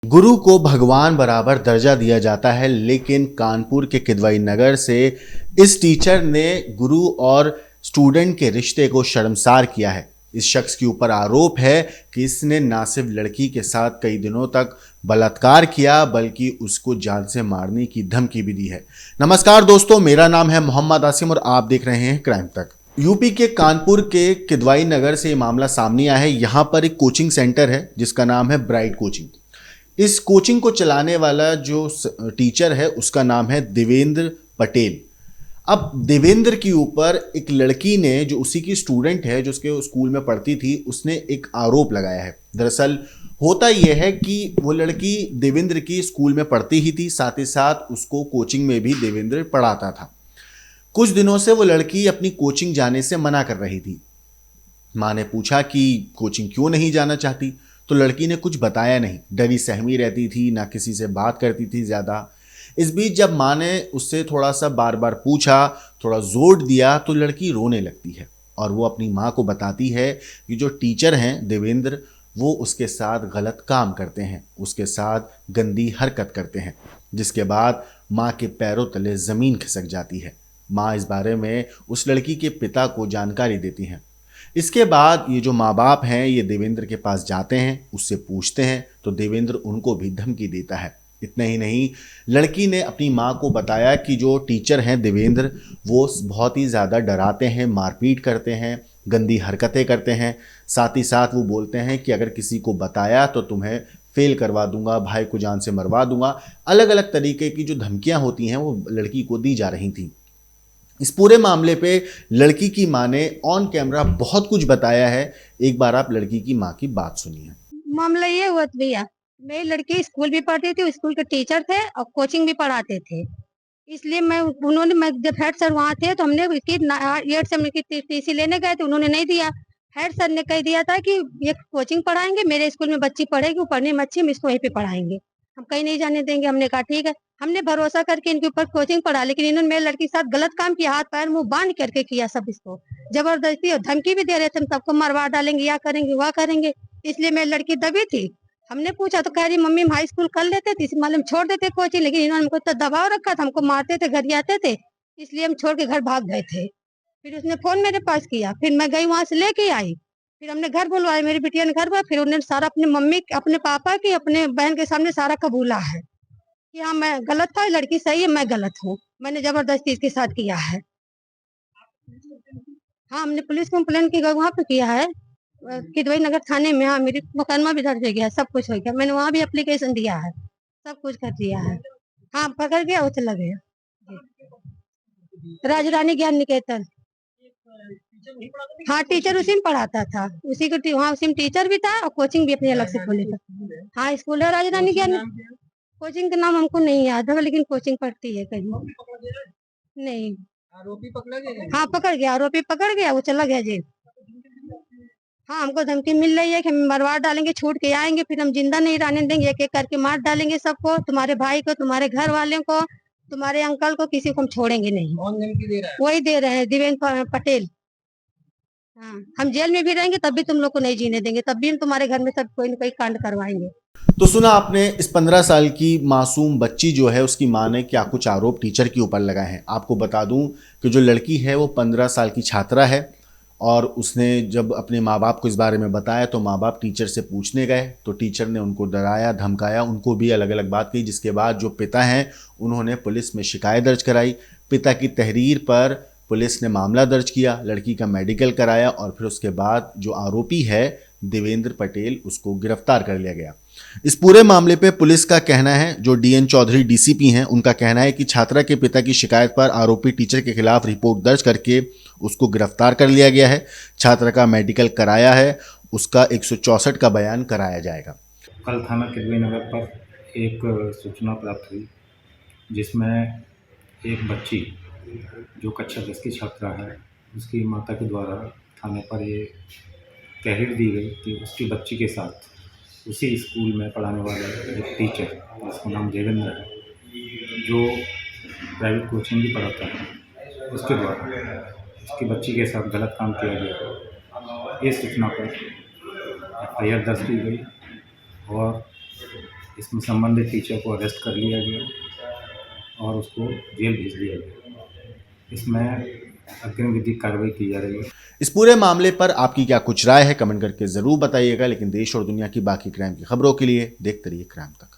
गुरु को भगवान बराबर दर्जा दिया जाता है, लेकिन कानपुर के किदवई नगर से इस टीचर ने गुरु और स्टूडेंट के रिश्ते को शर्मसार किया है। इस शख्स के ऊपर आरोप है कि इसने ना सिर्फ लड़की के साथ कई दिनों तक बलात्कार किया, बल्कि उसको जान से मारने की धमकी भी दी है। नमस्कार दोस्तों, मेरा नाम है मोहम्मद आसिम और आप देख रहे हैं क्राइम तक। यूपी के कानपुर के किदवाई नगर से ये मामला सामने आया है। यहाँ पर एक कोचिंग सेंटर है जिसका नाम है ब्राइट कोचिंग। इस कोचिंग को चलाने वाला जो टीचर है उसका नाम है देवेंद्र पटेल। अब देवेंद्र के ऊपर एक लड़की ने, जो उसी की स्टूडेंट है, जो उसके स्कूल में पढ़ती थी, उसने एक आरोप लगाया है। दरअसल होता यह है कि वो लड़की देवेंद्र की स्कूल में पढ़ती ही थी, साथ ही साथ उसको कोचिंग में भी देवेंद्र पढ़ाता था। कुछ दिनों से वो लड़की अपनी कोचिंग जाने से मना कर रही थी। माँ ने पूछा कि कोचिंग क्यों नहीं जाना चाहती, तो लड़की ने कुछ बताया नहीं। डरी सहमी रहती थी, ना किसी से बात करती थी ज़्यादा। इस बीच जब माँ ने उससे थोड़ा सा बार बार पूछा, थोड़ा जोर दिया, तो लड़की रोने लगती है और वो अपनी माँ को बताती है कि जो टीचर हैं देवेंद्र, वो उसके साथ गलत काम करते हैं, उसके साथ गंदी हरकत करते हैं। जिसके बाद माँ के पैरों तले ज़मीन खिसक जाती है। माँ इस बारे में उस लड़की के पिता को जानकारी देती हैं। इसके बाद ये जो माँ बाप हैं, ये देवेंद्र के पास जाते हैं, उससे पूछते हैं, तो देवेंद्र उनको भी धमकी देता है। इतना ही नहीं, लड़की ने अपनी माँ को बताया कि जो टीचर हैं देवेंद्र, वो बहुत ही ज़्यादा डराते हैं, मारपीट करते हैं, गंदी हरकतें करते हैं। साथ ही साथ वो बोलते हैं कि अगर किसी को बताया तो तुम्हें फेल करवा दूंगा, भाई को जान से मरवा दूंगा। अलग अलग तरीके की जो धमकियां होती हैं वो लड़की को दी जा रही थी। इस पूरे मामले पे लड़की की मां ने ऑन कैमरा बहुत कुछ बताया है। एक बार आप लड़की की मां की बात सुनिए। मामला ये हुआ था भैया, मेरी लड़की स्कूल भी पढ़ती थी, स्कूल के टीचर थे और कोचिंग भी पढ़ाते थे। इसलिए मैं जब हेड सर वहाँ थे तो हमने उसकी 8 से हम टीसी लेने गए थे, उन्होंने नहीं दिया। हेड सर ने कह दिया था कि ये कोचिंग पढ़ाएंगे, मेरे स्कूल में बच्ची पढ़ेगी, वो पढ़ने में अच्छी, हम इसको यहीं पे पढ़ाएंगे, हम कहीं नहीं जाने देंगे। हमने कहा ठीक है। हमने भरोसा करके इनके ऊपर कोचिंग पढ़ा, लेकिन इन्होंने मेरी लड़की के साथ गलत काम किया, हाथ पैर मुंह बांध करके किया सब। इसको जबरदस्ती और धमकी भी दे रहे थे, हम सबको मरवा डालेंगे, या करेंगे वह करेंगे। इसलिए मेरी लड़की दबी थी। हमने पूछा तो कह रही मम्मी हम हाई स्कूल कर लेते थे, मालूम छोड़ देते कोचिंग, लेकिन इन्होंने हमको तो दबाव रखा था, हमको मारते थे, घर आते थे, इसलिए हम छोड़ के घर भाग गए थे। फिर उसने फोन मेरे पास किया, फिर मैं गई वहां से लेके आई। फिर हमने घर बुलवाया, मेरी बिटिया ने घर बुलवाया। फिर उन्होंने सारा अपनी मम्मी, अपने पापा की, अपने बहन के सामने सारा कबूला है कि हाँ मैं गलत था, लड़की सही है, मैं गलत हूँ, मैंने जबरदस्ती इसके साथ किया है। हाँ, हमने पुलिस कंप्लेन की, वहाँ पे किया है, किदवई नगर थाने में। हाँ, मेरी मुकदमा भी दर्ज हो गया, सब कुछ हो गया, मैंने वहाँ भी एप्लीकेशन दिया है, सब कुछ कर दिया है। हाँ, पकड़ गया, वो चला गया। राजरानी ज्ञान निकेतन। हाँ, टीचर उसी में पढ़ाता था, उसी को वहाँ उसी में टीचर भी था और कोचिंग भी अपनी अलग से खोले था। हाँ, स्कूल है राजरानी ज्ञान। कोचिंग का नाम हमको नहीं याद है, लेकिन कोचिंग पढ़ती है कहीं। नहीं। आरोपी पकड़ा गया? हाँ, पकड़ गया, आरोपी पकड़ गया, वो चला गया जेल। हाँ, हमको धमकी मिल रही है कि हम मरवा डालेंगे, छूट के आएंगे, फिर हम जिंदा नहीं रहने देंगे, एक एक करके मार डालेंगे सबको, तुम्हारे भाई को, तुम्हारे घर वालों को, तुम्हारे अंकल को, किसी को हम छोड़ेंगे नहीं। कौन धमकी दे रहा है? वही दे रहे हैं, देवेंद्र पटेल। हाँ, हम जेल में भी रहेंगे तब भी तुम लोग को नहीं जीने देंगे, तब भी हम तुम्हारे घर में सब कोई न कोई कांड करवाएंगे। तो सुना आपने, इस 15 साल की मासूम बच्ची जो है, उसकी मां ने क्या कुछ आरोप टीचर के ऊपर लगाए हैं। आपको बता दूं कि जो लड़की है वो 15 साल की छात्रा है और उसने जब अपने माँ बाप को इस बारे में बताया तो माँ बाप टीचर से पूछने गए, तो टीचर ने उनको डराया, धमकाया, उनको भी अलग अलग बात कही। जिसके बाद जो पिता हैं उन्होंने पुलिस में शिकायत दर्ज कराई। पिता की तहरीर पर पुलिस ने मामला दर्ज किया, लड़की का मेडिकल कराया और फिर उसके बाद जो आरोपी है देवेंद्र पटेल, उसको गिरफ्तार कर लिया गया। इस पूरे मामले पे पुलिस का कहना है, जो डीएन चौधरी डीसीपी हैं, उनका कहना है कि छात्रा के पिता की शिकायत पर आरोपी टीचर के खिलाफ रिपोर्ट दर्ज करके उसको गिरफ्तार कर लिया गया है। छात्रा का मेडिकल कराया है, उसका 164 का बयान कराया जाएगा। कल थाना किदवई नगर पर एक सूचना प्राप्त हुई, जिसमें एक बच्ची जो कक्षा 10 की छात्रा है, उसकी माता के द्वारा थाने पर ये तहरीर दी गई कि उसकी बच्ची के साथ उसी स्कूल में पढ़ाने वाले एक टीचर, जिसका नाम देवेंद्र है, जो प्राइवेट कोचिंग भी पढ़ाता है, उसके द्वारा उसकी बच्ची के साथ गलत काम किया गया। इस सूचना पर एफआईआर दर्ज की गई और इसमें संबंधित टीचर को अरेस्ट कर लिया गया और उसको जेल भेज दिया गया। इसमें अग्रिम विधिक कार्रवाई की जा रही है। इस पूरे मामले पर आपकी क्या कुछ राय है, कमेंट करके ज़रूर बताइएगा। लेकिन देश और दुनिया की बाकी क्राइम की खबरों के लिए देखते रहिए क्राइम तक।